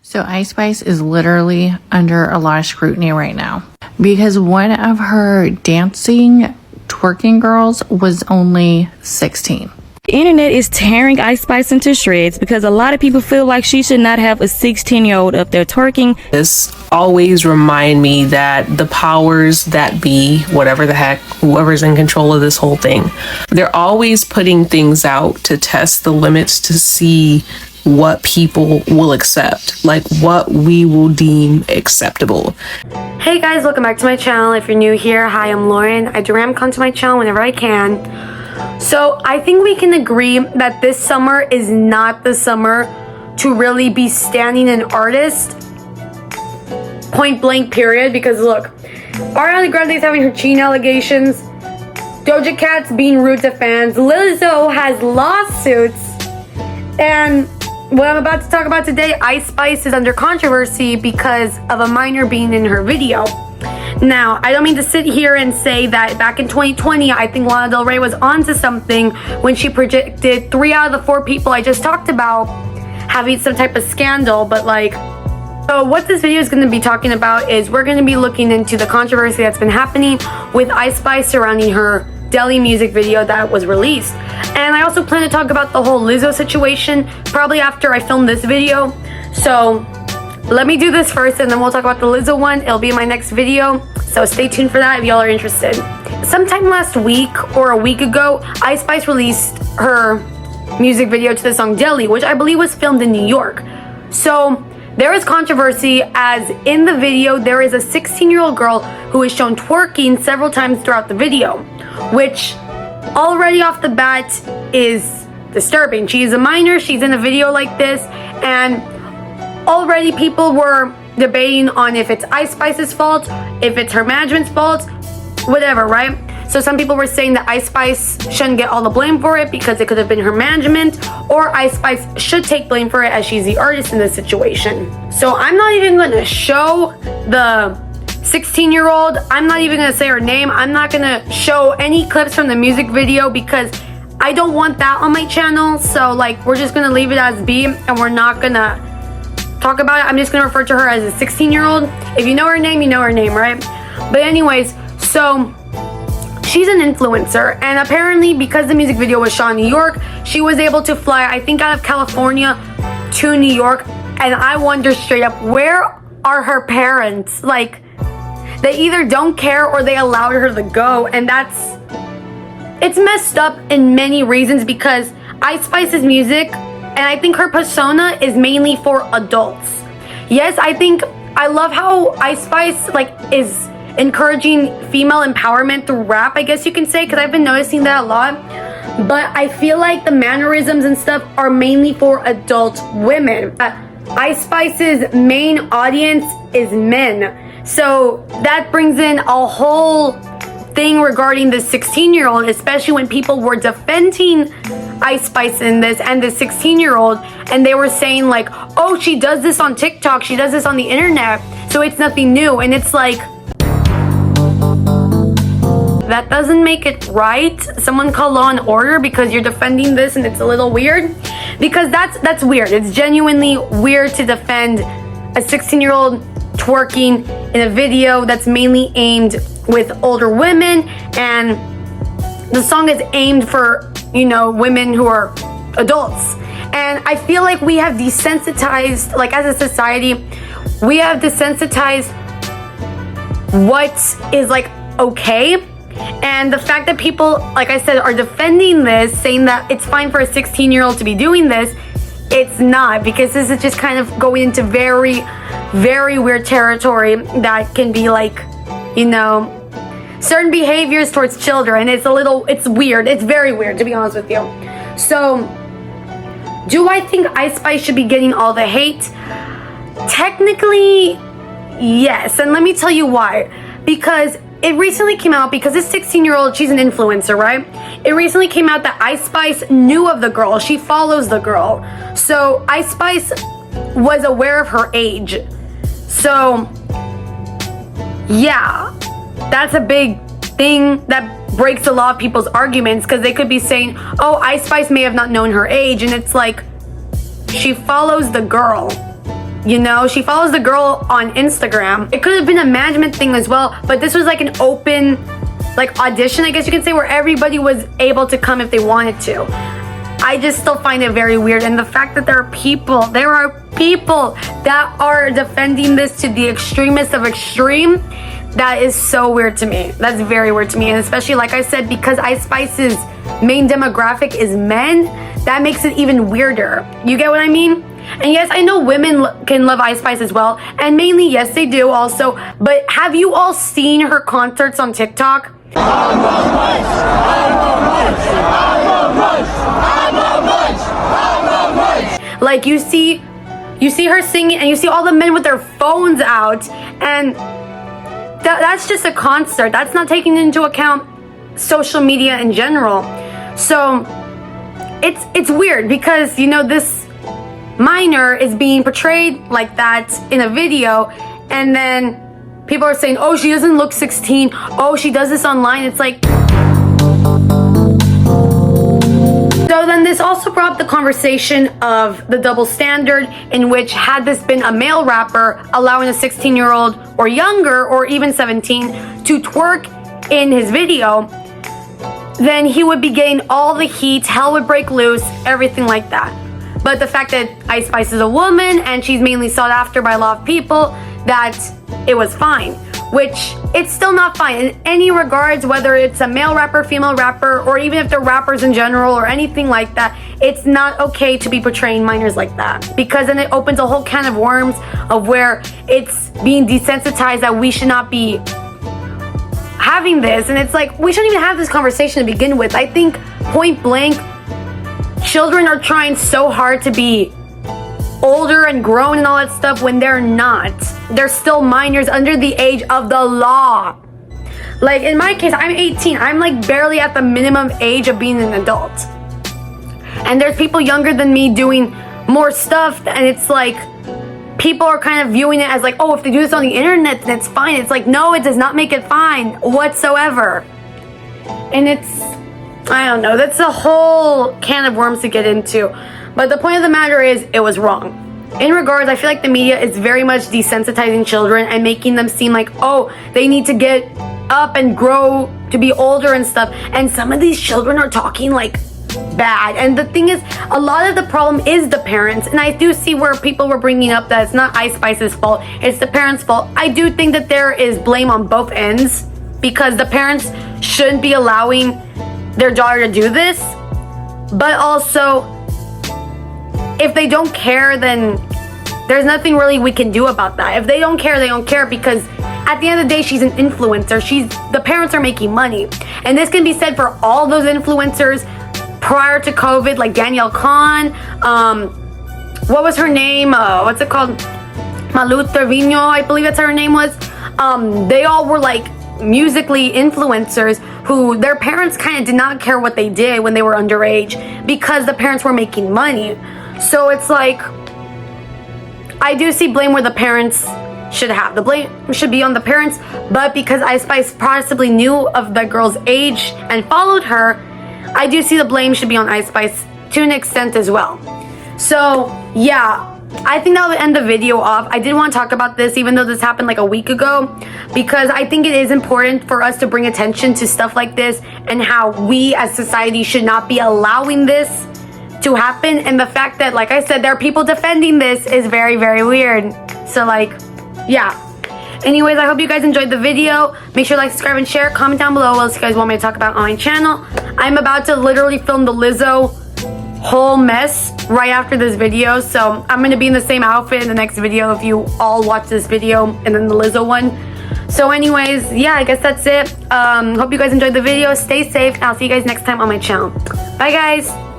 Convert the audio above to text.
So Ice Spice is literally under a lot of scrutiny right now because one of her dancing, twerking girls was only 16. The internet is tearing Ice Spice into shreds because a lot of people feel like she should not have a 16-year-old up there twerking. This always remind me that the powers that be, whatever the heck, whoever's in control of this whole thing, they're always putting things out to test the limits to see what people will accept, like what we will deem acceptable. Hey guys, welcome back to my channel. If you're new here, hi, I'm Lauren. I do ram come to my channel whenever I can. So I think we can agree that this summer is not the summer to really be standing an artist, point blank period, because look, Ariana Grande's having her cheating allegations, Doja Cat's being rude to fans, Lizzo has lawsuits, and what I'm about to talk about today, Ice Spice is under controversy because of a minor being in her video. Now, I don't mean to sit here and say that back in 2020, I think Lana Del Rey was onto something when she projected 3 out of the 4 people I just talked about having some type of scandal, but like, so what this video is going to be talking about is we're going to be looking into the controversy that's been happening with Ice Spice surrounding her Deli music video that was released. And I also plan to talk about the whole Lizzo situation probably after I film this video. So let me do this first and then we'll talk about the Lizzo one. It'll be in my next video, so stay tuned for that if y'all are interested. Sometime last week or a week ago, Ice Spice released her music video to the song Deli, which I believe was filmed in New York. So there is controversy as in the video there is a 16-year-old girl who is shown twerking several times throughout the video, which already off the bat is disturbing. She is a minor, she's in a video like this, and already people were debating on if it's Ice Spice's fault, if it's her management's fault, whatever, right? So some people were saying that Ice Spice shouldn't get all the blame for it because it could have been her management, or Ice Spice should take blame for it as she's the artist in this situation. So I'm not even going to show the 16-year-old. I'm not even going to say her name. I'm not going to show any clips from the music video because I don't want that on my channel. So like, we're just going to leave it as B and we're not going to talk about it. I'm just going to refer to her as a 16-year-old. If you know her name, you know her name, right? But anyways, so she's an influencer, and apparently because the music video was shot in New York, she was able to fly, I think, out of California to New York. And I wonder straight up, where are her parents? Like, they either don't care or they allowed her to go, and it's messed up in many reasons because Ice Spice's music, and I think her persona is mainly for adults. Yes, I love how Ice Spice is encouraging female empowerment through rap, I guess you can say, because I've been noticing that a lot. But I feel like the mannerisms and stuff are mainly for adult women. Ice Spice's main audience is men. So that brings in a whole thing regarding the 16-year-old, especially when people were defending Ice Spice in this and the 16-year-old, and they were saying like, oh, she does this on TikTok, she does this on the internet, so it's nothing new. And it's like, that doesn't make it right. Someone call Law and Order because you're defending this, and it's a little weird because that's weird. It's genuinely weird to defend a 16-year-old twerking in a video that's mainly aimed with older women, and the song is aimed for, you know, women who are adults. And I feel like we have desensitized, like as a society, we have desensitized what is like okay. And the fact that people, like I said, are defending this, saying that it's fine for a 16-year-old to be doing this, it's not, because this is just kind of going into very, very weird territory that can be like, you know, certain behaviors towards children. It's weird. It's very weird, to be honest with you. So, do I think Ice Spice should be getting all the hate? Technically, yes. And let me tell you why. Because it recently came out, because this 16-year-old, she's an influencer, right? It recently came out that Ice Spice knew of the girl. She follows the girl. So Ice Spice was aware of her age. So, yeah, that's a big thing that breaks a lot of people's arguments, because they could be saying, oh, Ice Spice may have not known her age, and it's like, she follows the girl. You know, she follows the girl on Instagram. It could have been a management thing as well, but this was like an open, like, audition, I guess you can say, where everybody was able to come if they wanted to. I just still find it very weird. And the fact that there are people that are defending this to the extremist of extreme, that is so weird to me. That's very weird to me. And especially, like I said, because Ice Spice's main demographic is men, that makes it even weirder. You get what I mean? And yes, I know women can love Ice Spice as well. And mainly, yes, they do also. But have you all seen her concerts on TikTok? Like, you see her singing, and you see all the men with their phones out, and that's just a concert. That's not taking into account social media in general. So it's weird because, you know, this minor is being portrayed like that in a video, and then people are saying, oh, she doesn't look 16. Oh, she does this online. It's like... So then this also brought up the conversation of the double standard, in which, had this been a male rapper allowing a 16-year-old or younger, or even 17, to twerk in his video, then he would be getting all the heat, hell would break loose, everything like that. But the fact that Ice Spice is a woman and she's mainly sought after by a lot of people, that it was fine. Which, it's still not fine in any regards, whether it's a male rapper, female rapper, or even if they're rappers in general or anything like that. It's not okay to be portraying minors like that, because then it opens a whole can of worms of where it's being desensitized that we should not be having this. And it's like, we shouldn't even have this conversation to begin with. I think point blank, children are trying so hard to be older and grown and all that stuff when they're not. They're still minors under the age of the law. Like, in my case, I'm 18. I'm like barely at the minimum age of being an adult. And there's people younger than me doing more stuff, and it's like, people are kind of viewing it as like, oh, if they do this on the internet, then it's fine. It's like, no, it does not make it fine whatsoever. And it's, I don't know, that's a whole can of worms to get into. But the point of the matter is, it was wrong. In regards, I feel like the media is very much desensitizing children and making them seem like, oh, they need to get up and grow to be older and stuff. And some of these children are talking like bad. And the thing is, a lot of the problem is the parents. And I do see where people were bringing up that it's not Ice Spice's fault, it's the parents' fault. I do think that there is blame on both ends, because the parents shouldn't be allowing their daughter to do this. But also, if they don't care, then there's nothing really we can do about that. If they don't care, they don't care, because at the end of the day, she's an influencer. The parents are making money. And this can be said for all those influencers prior to COVID, like Danielle Khan, what was her name? What's it called? Malu Trevino, I believe that's her name was. They all were like musically influencers who their parents kind of did not care what they did when they were underage, because the parents were making money. So it's like, I do see blame where the parents should have. The blame should be on the parents, but because Ice Spice possibly knew of the girl's age and followed her, I do see the blame should be on Ice Spice to an extent as well. So yeah, I think that would end the video off. I did want to talk about this, even though this happened like a week ago, because I think it is important for us to bring attention to stuff like this and how we as society should not be allowing this to happen. And the fact that, like I said, there are people defending this is very, very weird. So like, yeah. Anyways, I hope you guys enjoyed the video. Make sure to like, subscribe, and share. Comment down below what else you guys want me to talk about on my channel. I'm about to literally film the Lizzo whole mess right after this video, so I'm gonna be in the same outfit in the next video if you all watch this video and then the Lizzo one. So anyways, yeah, I guess that's it. Hope you guys enjoyed the video. Stay safe, and I'll see you guys next time on my channel. Bye guys.